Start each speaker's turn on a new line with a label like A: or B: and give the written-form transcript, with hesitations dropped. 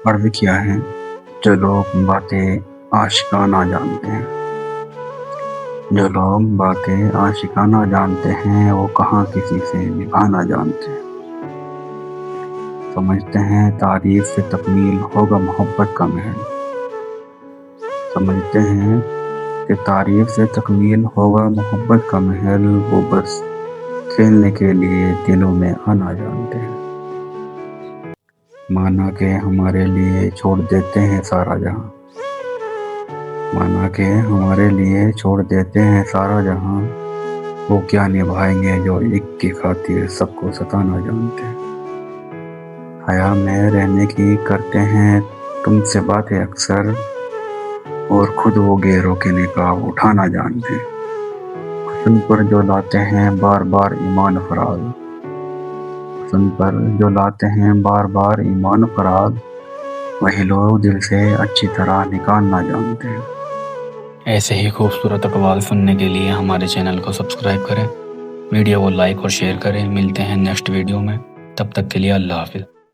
A: عرض کیا ہے، جو لوگ باتیں عاشقانہ جانتے ہیں، جو لوگ باتیں عاشقانہ جانتے ہیں، وہ کہاں کسی سے نبھانا جانتے ہیں۔ سمجھتے ہیں تعریف سے تکمیل ہوگا محبت کا محل، سمجھتے ہیں کہ تعریف سے تکمیل ہوگا محبت کا محل، وہ بس کھیلنے کے لیے دلوں میں آنا جانتے ہیں۔ مانا کہ ہمارے لیے چھوڑ دیتے ہیں سارا جہاں، مانا کہ ہمارے لیے چھوڑ دیتے ہیں سارا جہاں، وہ کیا نبھائیں گے جو ایک کی خاطر سب کو ستانا جانتے ہیں۔ حیا میں رہنے کی کرتے ہیں تم سے باتیں اکثر، اور خود وہ غیروں کے نقاب اٹھانا جانتے ہیں۔ حسن پر جو لاتے ہیں بار بار ایمان افراد، حسن پر جو لاتے ہیں بار بار ایمان افراد، وہی لوگ دل سے اچھی طرح نکالنا جانتے ہیں۔
B: ایسے ہی خوبصورت اقوال سننے کے لیے ہمارے چینل کو سبسکرائب کریں، ویڈیو کو لائک اور شیئر کریں۔ ملتے ہیں نیکسٹ ویڈیو میں، تب تک کے لیے اللہ حافظ۔